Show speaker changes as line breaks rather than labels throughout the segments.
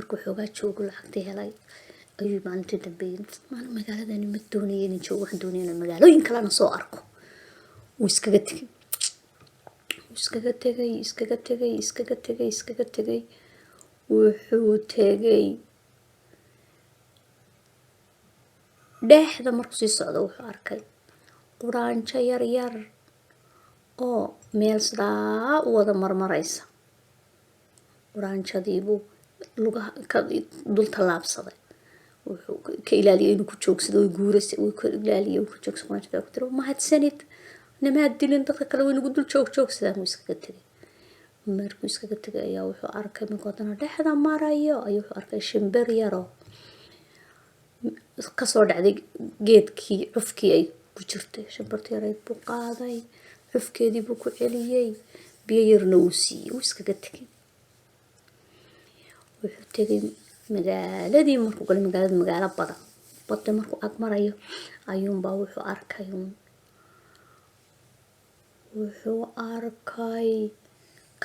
markuu xoogaa joogo lacagtii helay ayuu maalintii dambeeyey maan magaaladani ma doonaya inaan joogo waxaan doonaya inaan magaalooyin kalena soo arko wuu iskaga tegay wuxuu tegay dhexda markuu sii socdo wuxuu arkay quraanjo yar oo meel sidaa u wada marmaraysa quraanjadiibuu lugaha ka dul tallaabsaday wuxuu ka ilaaliyay inuu ku joogsado way guuraysa wuu ka ilaaliyay uu ku joogsado quraanjada ku tiro mahadsanid namaad dilin dadka kale way nagu dul joogsadaan wuu iskaga tegay markuu iskaga tegay ayaa wuxuu arkay markoodana dhexda marayo ayuu wuxuu arkay shimbir yaro kasoo dhacday geedkii cufkii ay ku jirtay shimbirtii yareyd buu qaaday cufkeedii buu ku celiyey biyo yarna uu siiyey wuu iskaga tegay wuxuu tegay magaaladii markuu galay magaalo badan badda markuu ag marayo ayuunbaa wuxuu arkay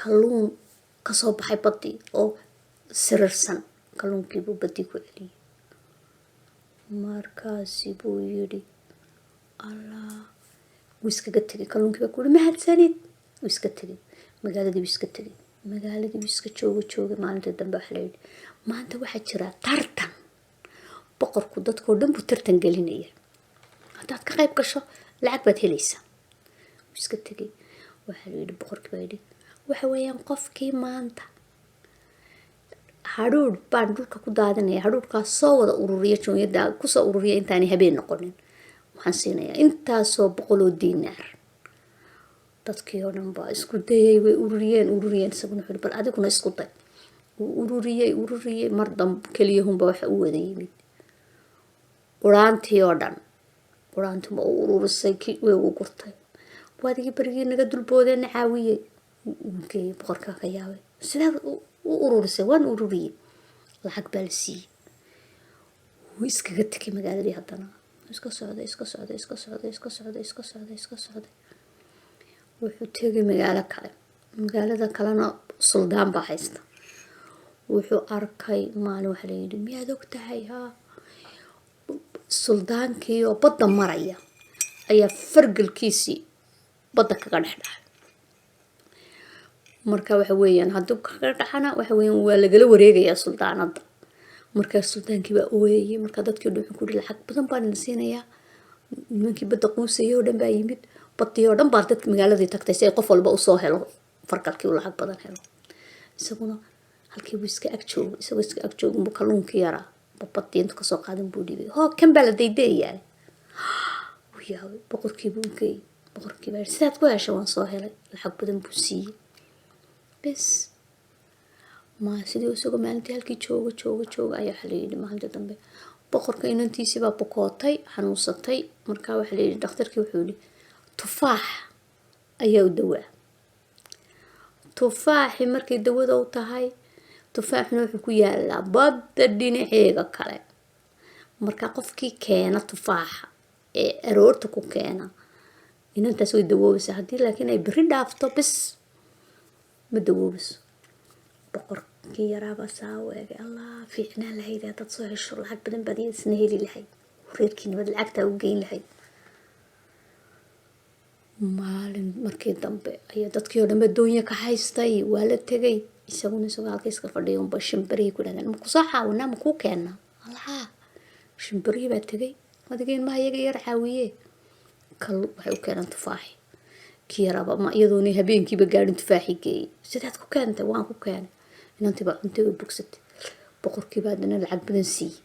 kalluun kasoo baxay baddii oo sirirsan kalluunkiibuu baddii ku celiyey markaasi buu yidhi allah wuu iskaga tegay kalluunkii baa ku yidhi mahadsanid wuu iska tegay magaaladii buu iska tegay magaaladii buu iska joogay maalintii dambe waxa la yidhi maanta waxaa jira tartan boqorku dadkoo dhan buu tartan gelinaya haddaad ka qayb gasho lacag baad helaysaa wuu iska tegay waxaa la yidhi boqorkii baa yidhi waxa weeyaan qofkii maanta hadhuudh baan dhulka ku daadinaya hadhuudhkaas soo wada ururiya joonyada kusoo ururiya intaanay habeen noqonin waxaan siinayaa intaasoo 100 diinaar dadkii oo dhan baa isku dayay way ururiyeen isaguna wuxuu bal adiguna isku day wuu ururiyey mar dambe keliyahunba waxa u wada yimid quraantii oo dhan quraantii ma ururisay kii way ugu gurtay waadigii barigii naga dulboodeen caawiyey inkay boqorka ka yaabay sidaa u ururisay waan ururiyey lacag baa la siiyey wuu iskaga tegay magaaladii haddana iska socday wuxuu tegay magaalada kalena suldaan baa haysta wuxuu arkay maalin waxa la yidhi miyaad og tahay suldaankii oo badda maraya ayaa fargalkiisii badda kaga dhex dhacay marka waxa weeyaan hadduu kaga dhacana waxa weeyaan waa lagala wareegayaa suldaanada markaa suldaankii baa ooyayay markaa dadkii wuxuu ku yidhi lacag badan baan idin siinayaa nimankii badda quusayay oo dhan baa yimid baddii oo dhan baa dadka magaaladii tagtay si ay qof walba usoo helo fargalkii uu lacag badan helo isaguna halkii buu iska ag joogay buu kalluunkii yaraa baddii intuu kasoo qaadan buu dhibay kan baa la daydayaay wuu yaabay boqorkii buu geeyey boqorkii baa sidaad ku heshay waan soo helay lacag badan buu siiyey bes ma sidii isagoo maalintii halkii jooga ayaa waxa la yidhi maalintii dambe boqorka inantiisii baa bukootay xanuunsatay markaa waxa la yidhi dhakhtarkii wuxuu yidhi tufaax ayaa u dawaa tufaaxi markay dawada u tahay tufaaxna wuxuu ku yaalaa badda dhinaceega kale markaa qofkii keena tufaaxa ee aroorta ku keena inantaas way dawoobaysaa haddii laakiin ay berri dhaafto bes ma dawoobayso boqorkii yaraabaa saa u eegay allah fiicnaa lahayd haddaad soo hesho lacag badan baad isna heli lahayd reerkiinimad lacagtaa u geyn lahayd maalin markii dambe ayaa dadkii oo dhan adduunya ka haystay waa la tegay isagoo halka iska fadhiya unba shimbirihii ku dhahdeen maku soo caawinaa makuu keennaa allaha shimbirihii baa tegay adigeen maha iyaga yar caawiye waxay u keenaan tufaaxi kii yaraaba ma iyadoona habeenkiiba gaadhin tufaaxi geeyey sidaad ku keentay waan ku keenay inantii baa cuntay way bogsatay boqorkii baa haddana lacag badan siiyey